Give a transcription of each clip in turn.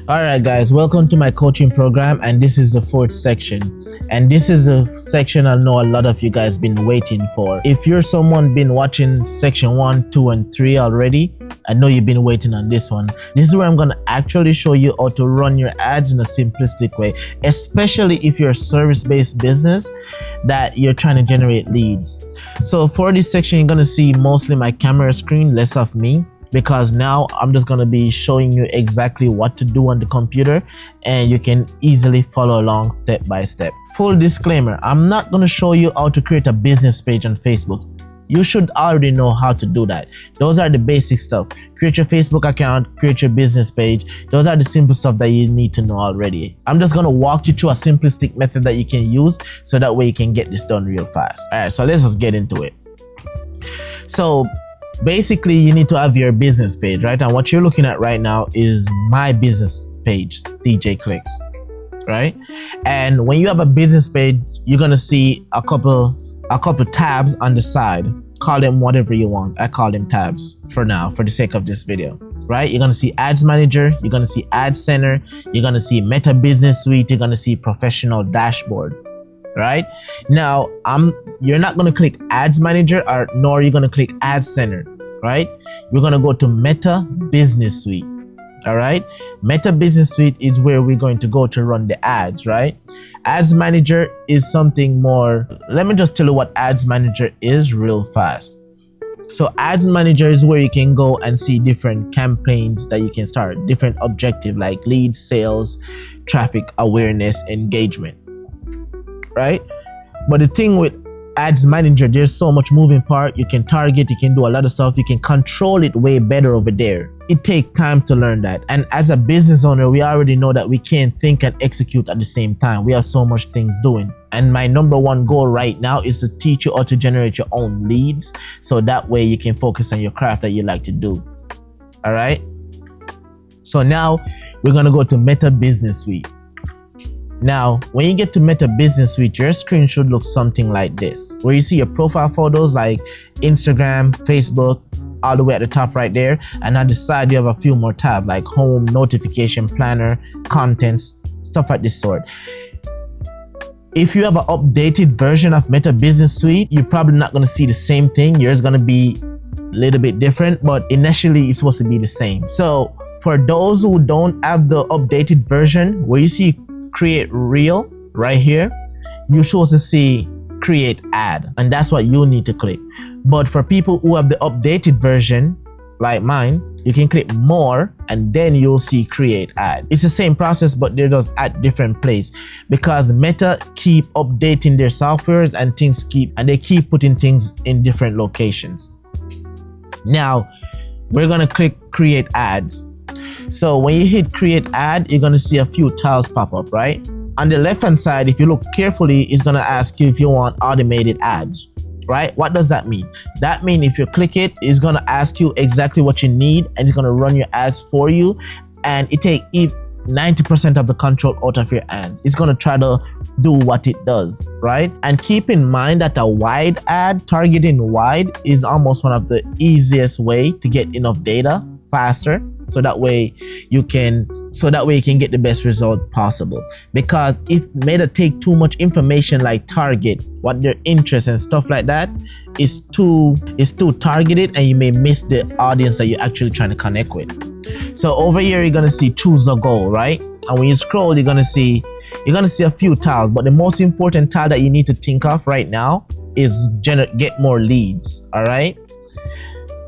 Alright guys, welcome to my coaching program, and this is the fourth section, and this is the section I know a lot of you guys been waiting for. If you're someone been watching section 1, 2 and 3 already, I know you've been waiting on this one. This is where I'm going to actually show you how to run your ads in a simplistic way, especially if you're a service-based business that you're trying to generate leads. So for this section, you're going to see mostly my camera screen, less of me, because now I'm just going to be showing you exactly what to do on the computer, and you can easily follow along step by step. Full disclaimer, I'm not going to show you how to create a business page on Facebook. You should already know how to do that. Those are the basic stuff. Create your Facebook account, create your business page. Those are the simple stuff that you need to know already. I'm just going to walk you through a simplistic method that you can use so that way you can get this done real fast. All right, so let's just get into it. So basically, you need to have your business page, right? And what you're looking at right now is my business page, Cj.clickz, right? And when you have a business page, you're gonna see a couple tabs on the side. Call them whatever you want. I call them tabs for now, for the sake of this video, right? You're gonna see Ads Manager, you're gonna see Ad Center, you're gonna see Meta Business Suite, you're gonna see Professional Dashboard. Right now, you're not going to click Ads Manager, nor you're going to click Ad Center, right? You're going to go to Meta Business Suite. All right, Meta Business Suite is where we're going to go to run the ads, right? Ads Manager is something more. Let me just tell you what Ads Manager is real fast. So Ads Manager is where you can go and see different campaigns that you can start, different objective like leads, sales, traffic, awareness, engagement. Right? But the thing with Ads Manager, there's so much moving part. You can target, you can do a lot of stuff, you can control it way better over there. It takes time to learn that. And as a business owner, we already know that we can't think and execute at the same time. We have so much things doing. And my number one goal right now is to teach you how to generate your own leads, so that way you can focus on your craft that you like to do. All right? So now we're going to go to Meta Business Suite. Now, when you get to Meta Business Suite, your screen should look something like this, where you see your profile photos like Instagram, Facebook, all the way at the top right there. And on the side, you have a few more tabs like Home, Notification, Planner, Contents, stuff like this sort. If you have an updated version of Meta Business Suite, you're probably not going to see the same thing. Yours is going to be a little bit different, but initially it's supposed to be the same. So for those who don't have the updated version, where you see Create Reel right here, you're supposed to see Create Ad, and that's what you need to click. But for people who have the updated version like mine, you can click More and then you'll see Create Ad. It's the same process, but they're just at different place, because Meta keep updating their softwares and they keep putting things in different locations. Now we're gonna click Create Ads. So when you hit Create Ad, you're going to see a few tiles pop up, right? On the left hand side, if you look carefully, it's going to ask you if you want automated ads, right? What does that mean? That means if you click it, it's going to ask you exactly what you need, and it's going to run your ads for you, and it takes 90% of the control out of your ads. It's going to try to do what it does, right? And keep in mind that a wide ad, targeting wide, is almost one of the easiest way to get enough data faster, so that way you can get the best result possible. Because if Meta take too much information like target, what their interest and stuff like that, is too targeted, and you may miss the audience that you're actually trying to connect with. So over here you're gonna see choose a goal, right? And when you scroll, you're gonna see a few tiles, but the most important tile that you need to think of right now is get more leads. All right,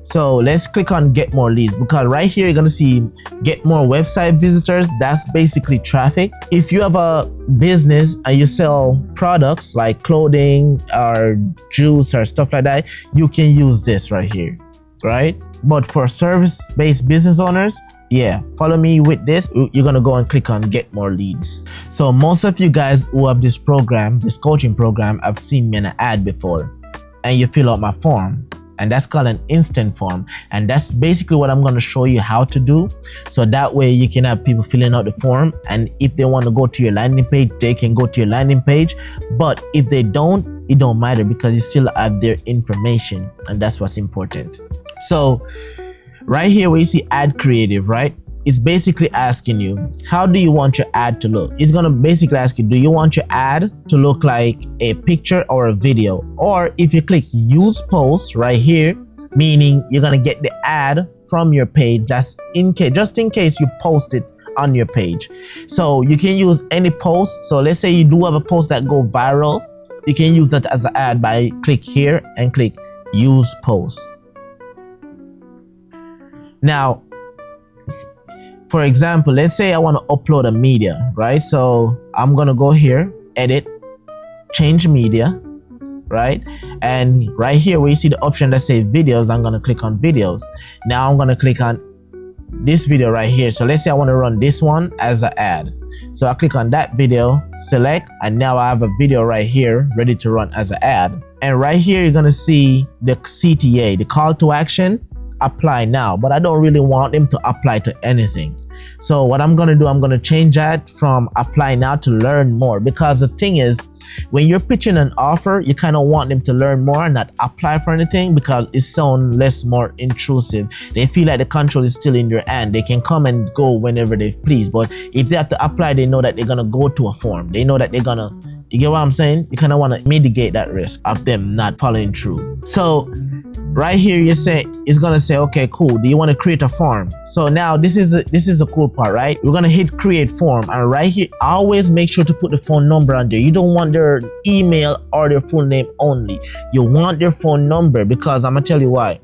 so let's click on get more leads, because right here you're gonna see get more website visitors. That's basically traffic. If you have a business and you sell products like clothing or juice or stuff like that, you can use this right here, right? But for service-based business owners, yeah, follow me with this. You're gonna go and click on get more leads. So most of you guys who have this program, this coaching program, have seen me in an ad before, and you fill out my form, and that's called an instant form. And that's basically what I'm going to show you how to do, so that way you can have people filling out the form, and if they want to go to your landing page, they can go to your landing page. But if they don't, it don't matter, because you still have their information, and that's what's important. So right here where you see add creative, right? it's basically asking you, how do you want your ad to look? It's gonna basically ask you, do you want your ad to look like a picture or a video? Or if you click use post right here, meaning you're gonna get the ad from your page, just in case you post it on your page. So you can use any post. So let's say you do have a post that go viral, you can use that as an ad by click here and click use post. Now, for example, let's say I want to upload a media, right? So I'm gonna go here, edit, change media, right? And right here where you see the option that says videos, I'm gonna click on videos. Now I'm gonna click on this video right here. So let's say I want to run this one as an ad. So I click on that video, select, and now I have a video right here ready to run as an ad. And right here you're gonna see the CTA, the call to action, apply now, but I don't really want them to apply to anything. So what I'm gonna do, I'm gonna change that from apply now to learn more, because the thing is, when you're pitching an offer, you kind of want them to learn more and not apply for anything, because it sounds less more intrusive. They feel like the control is still in their hand. They can come and go whenever they please, but if they have to apply, they know that they're gonna go to a form. They know that they're gonna, you get what I'm saying? You kind of want to mitigate that risk of them not following through. So right here you say, it's gonna say, okay, cool, do you want to create a form? So now this is the cool part, right? We're gonna hit create form, and right here always make sure to put the phone number on there. You don't want their email or their full name only. You want their phone number, because I'm gonna tell you why.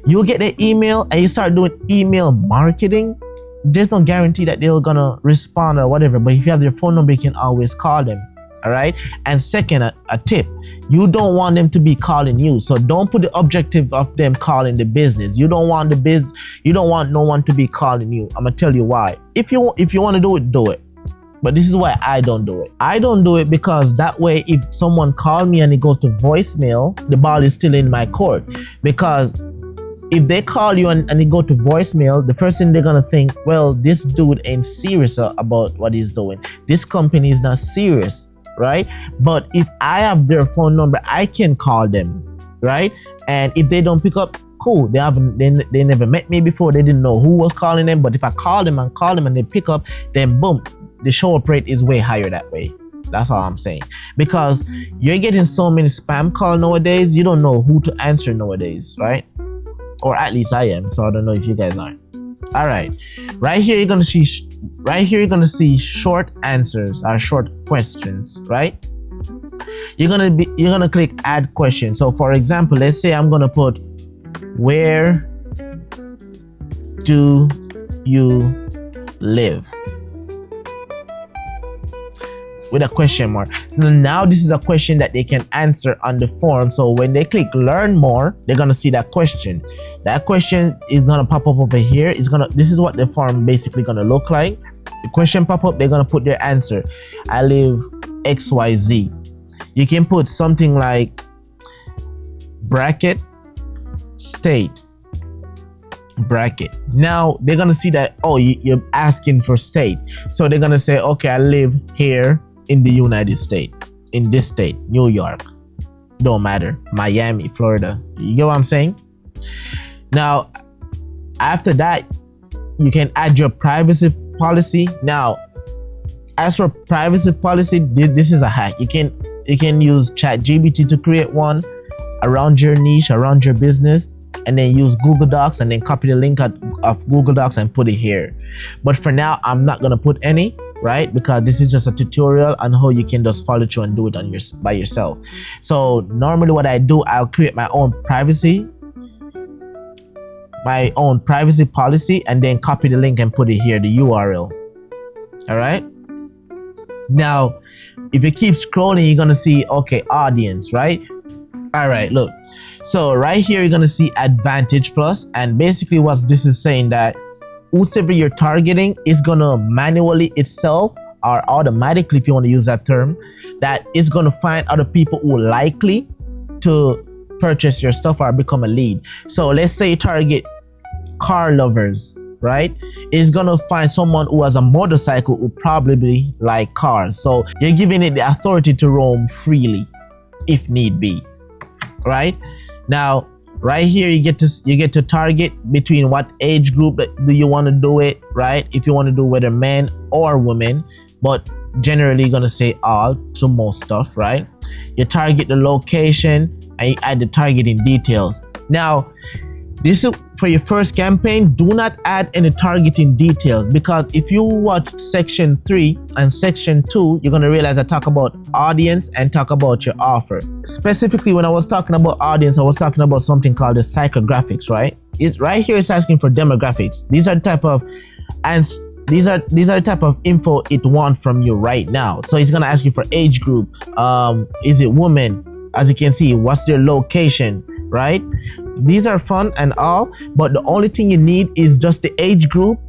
You get the email and you start doing email marketing, there's no guarantee that they're gonna respond or whatever, but if you have their phone number, you can always call them. All right. And second, a tip, you don't want them to be calling you. So don't put the objective of them calling the business. You don't want you don't want no one to be calling you. I'm gonna tell you why. If you want to do it, do it. But this is why I don't do it. I don't do it because that way, if someone called me and it goes to voicemail, the ball is still in my court. Because if they call you and it go to voicemail, the first thing they're gonna think, well, this dude ain't serious about what he's doing. This company is not serious. Right? But if I have their phone number, I can call them, right? And if they don't pick up, cool. They never met me before. They didn't know who was calling them. But if I call them and they pick up, then boom, the show up rate is way higher that way. That's all I'm saying. Because you're getting so many spam calls nowadays, you don't know who to answer nowadays, right? Or at least I am. So I don't know if you guys aren't. All right, right here you're gonna see short answers or short questions, right? You're gonna click add question. So for example, let's say I'm gonna put, where do you live? With a question mark. So now this is a question that they can answer on the form. So when they click learn more, they're gonna see that question. That question is gonna pop up over here. This is what the form basically gonna look like. The question pop up, they're gonna put their answer. I live XYZ. You can put something like bracket state bracket. Now they're gonna see that, oh, you're asking for state. So they're gonna say, okay, I live here in the United States, in this state, New York, don't matter, Miami, Florida. You get what I'm saying? Now, after that, you can add your privacy policy. Now, as for privacy policy, this is a hack. You can use ChatGPT to create one around your niche, around your business, and then use Google Docs and then copy the link of Google Docs and put it here. But for now, I'm not gonna put any, right? Because this is just a tutorial on how you can just follow through and do it by yourself. So normally what I do, I'll create my own privacy policy and then copy the link and put it here, the URL. All right. Now, if you keep scrolling, you're gonna see, okay, audience, right? All right, look. So right here, you're gonna see Advantage Plus, and basically what this is saying that whoever you're targeting is gonna manually itself or automatically, if you want to use that term, that is gonna find other people who are likely to purchase your stuff or become a lead. So let's say you target car lovers, right? It's gonna find someone who has a motorcycle who probably like cars. So you're giving it the authority to roam freely if need be, right? Now, Right here you get to target between what age group do you want to do it, right? If you want to do whether men or women, but generally you're gonna say all to most stuff, right? You target the location and you add the targeting details. Now this is for your first campaign. Do not add any targeting details, because if you watch section 3 and section 2, you're going to realize I talk about audience and talk about your offer. Specifically, when I was talking about audience, I was talking about something called the psychographics, right? Right here it's asking for demographics. These are the type of these are the type of info it wants from you right now. So it's going to ask you for age group. Is it woman? As you can see, what's their location, right? These are fun and all, but the only thing you need is just the age group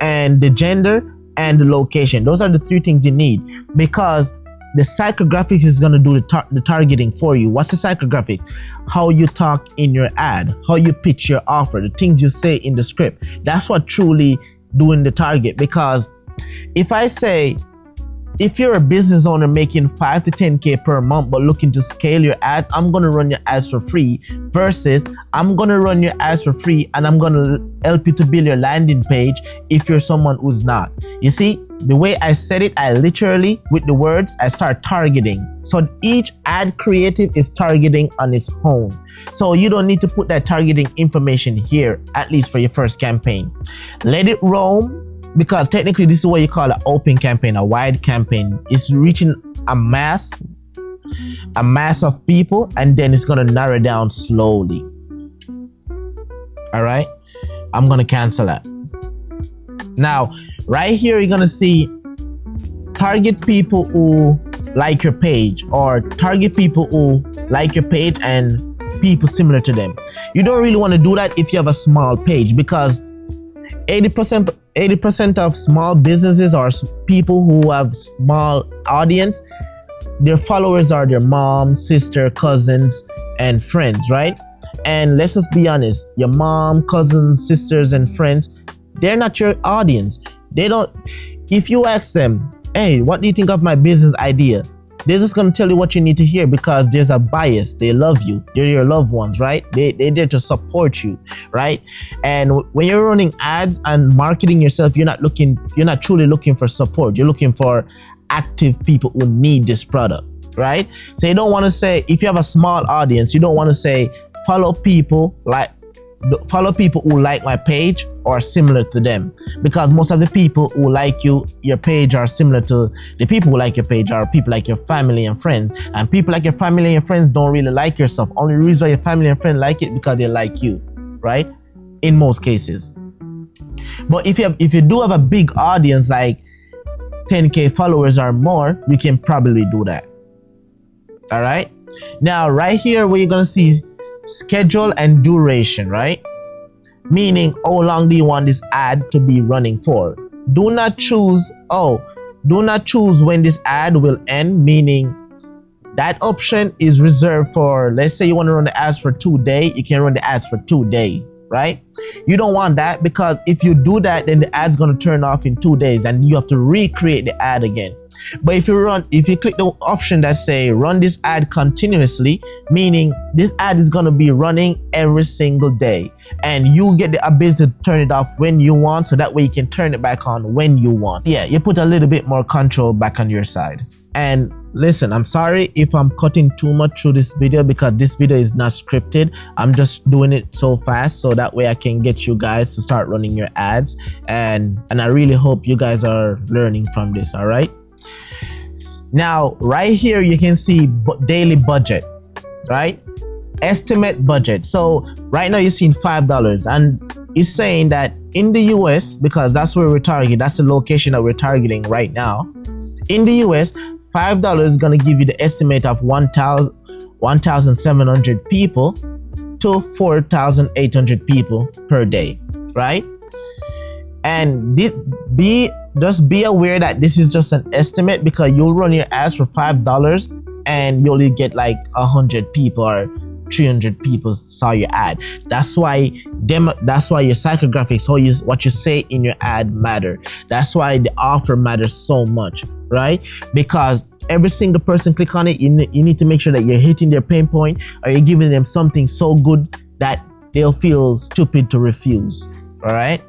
and the gender and the location. Those are the 3 things you need, because the psychographics is going to do the targeting for you. What's the psychographics? How you talk in your ad, how you pitch your offer, the things you say in the script. That's what truly doing the target. Because if I say, if you're a business owner making 5 to 10K per month but looking to scale your ad, I'm going to run your ads for free, versus I'm going to run your ads for free and I'm going to help you to build your landing page if you're someone who's not. You see, the way I said it, I literally, with the words, I start targeting. So each ad creative is targeting on its own. So you don't need to put that targeting information here, at least for your first campaign. Let it roam. Because technically this is what you call an open campaign, a wide campaign. It's reaching a mass of people, and then it's going to narrow down slowly. All right, I'm going to cancel that. Now right here you're going to see target people who like your page, or target people who like your page and people similar to them. You don't really want to do that if you have a small page, because 80% of small businesses or people who have small audience, their followers are their mom, sister, cousins, and friends, right? And let's just be honest, your mom, cousins, sisters, and friends, they're not your audience. They don't. If you ask them, hey, what do you think of my business idea? They're just going to tell you what you need to hear, because there's a bias. They love you. They're your loved ones, right? They're there to support you, right? And when you're running ads and marketing yourself, you're not truly looking for support. You're looking for active people who need this product, right? So you don't want to say, if you have a small audience, you don't want to say follow people who like my page or similar to them, because most of the people who like your page are similar to the people who like your page, are people like your family and friends, and people like your family and friends don't really like your stuff. Only reason why your family and friends like it because they like you, right? In most cases. But if you do have a big audience, like 10K followers or more, you can probably do that. All right, now right here where you're gonna see schedule and duration, right? Meaning, how long do you want this ad to be running for? Do not choose when this ad will end, meaning that option is reserved for, let's say you want to run the ads for 2 days, you can run the ads for 2 days, right? You don't want that, because if you do that, then the ad's going to turn off in 2 days and you have to recreate the ad again. But if you click the option that say run this ad continuously, meaning this ad is going to be running every single day, and you get the ability to turn it off when you want, so that way you can turn it back on when you want. Yeah, you put a little bit more control back on your side. And listen, I'm sorry if I'm cutting too much through this video, because this video is not scripted. I'm just doing it so fast so that way I can get you guys to start running your ads, and I really hope you guys are learning from this. All right, now right here you can see daily budget, right? Estimate budget. So right now you're seeing $5, and it's saying that in the US, because that's where we're targeting, that's the location that we're targeting right now. In the US, $5 is going to give you the estimate of 1,700 people to 4,800 people per day, right? And just be aware that this is just an estimate, because you'll run your ads for $5 and you only get like 100 people or 300 people saw your ad. That's why your psychographics, what you say in your ad matter. That's why the offer matters so much, right? Because every single person click on it, you need to make sure that you're hitting their pain point, or you're giving them something so good that they'll feel stupid to refuse. All right.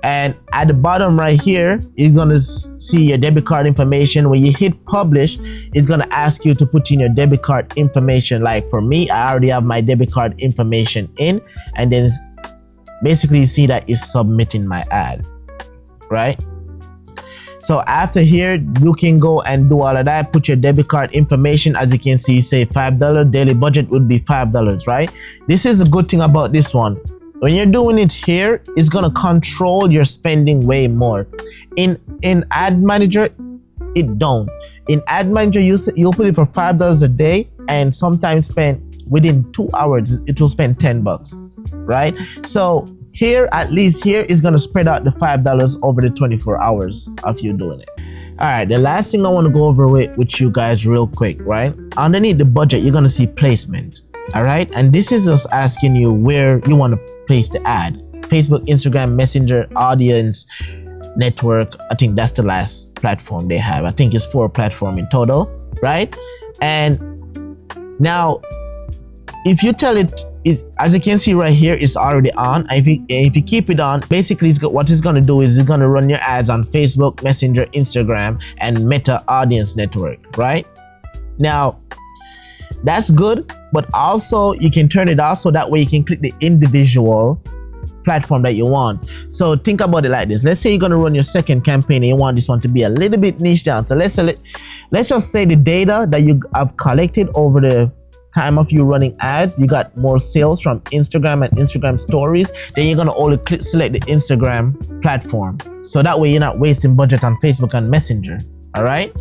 And at the bottom right here, you're gonna see your debit card information. When you hit publish, it's gonna ask you to put in your debit card information. Like for me, I already have my debit card information in, and then basically you see that it's submitting my ad, right? So after here, you can go and do all of that, put your debit card information. As you can see, say $5, daily budget would be $5, right? This is a good thing about this one. When you're doing it here, it's gonna control your spending way more. In Ad Manager, it don't. In Ad Manager, you'll put it for $5 a day, and sometimes spend within 2 hours, it will spend $10, right? So here, at least here, is gonna spread out the $5 over the 24 hours of you doing it. All right, the last thing I want to go over with you guys real quick, right? Underneath the budget, you're gonna see placement. All right, and this is just asking you where you want to place the ad. Facebook, Instagram, Messenger, Audience, Network. I think that's the last platform they have. I think it's 4 platforms in total, right? And now if you tell it, is, as you can see right here, it's already on. If you keep it on, basically what it's going to do is it's going to run your ads on Facebook, Messenger, Instagram, and Meta Audience Network, right? Now that's good, but also you can turn it off so that way you can click the individual platform that you want. So think about it like this. Let's say you're going to run your second campaign and you want this one to be a little bit niche down. So let's just say the data that you have collected over the time of you running ads, you got more sales from Instagram and Instagram stories, then you're going to only select the Instagram platform. So that way you're not wasting budget on Facebook and Messenger. All right.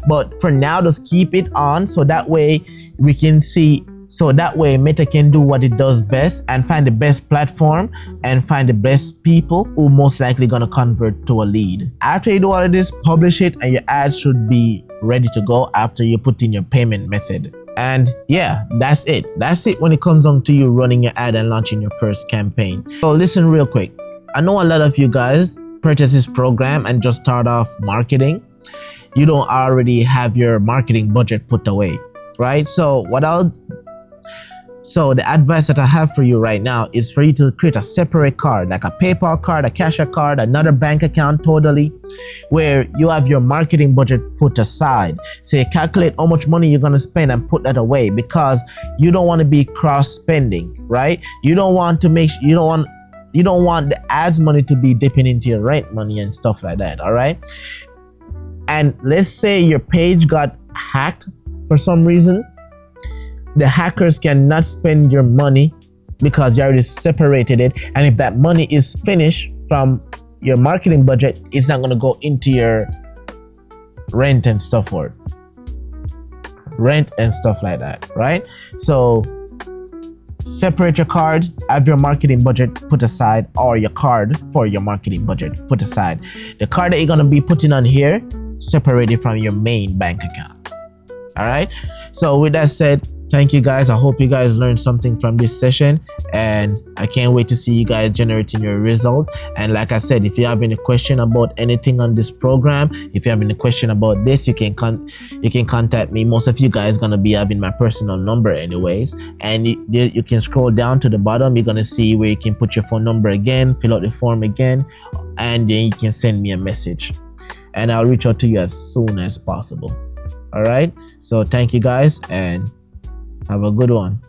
But for now, just keep it on so that way we can see, so that way Meta can do what it does best and find the best platform and find the best people who most likely gonna convert to a lead. After you do all of this, publish it, and your ad should be ready to go after you put in your payment method. And yeah, that's it. That's it when it comes down to you running your ad and launching your first campaign. So listen real quick. I know a lot of you guys purchase this program and just start off marketing. You don't already have your marketing budget put away, right? So the advice that I have for you right now is for you to create a separate card, like a PayPal card, a Cash App card, another bank account totally, where you have your marketing budget put aside. So you calculate how much money you're going to spend and put that away, because you don't want to be cross spending, right? You don't want the ads money to be dipping into your rent money and stuff like that, all right? And let's say your page got hacked for some reason. The hackers cannot spend your money because you already separated it. And if that money is finished from your marketing budget, it's not going to go into your rent and stuff like that, right? So separate your card, have your marketing budget put aside, or your card for your marketing budget put aside. The card that you're going to be putting on here, separate it from your main bank account. All right. So with that said, thank you guys. I hope you guys learned something from this session, and I can't wait to see you guys generating your result. And like I said, if you have any question about anything on this program, if you have any question about this, you can contact me. Most of you guys gonna be having my personal number anyways, and you can scroll down to the bottom. You're gonna see where you can put your phone number again, fill out the form again, and then you can send me a message, and I'll reach out to you as soon as possible. All right. So thank you guys, and have a good one.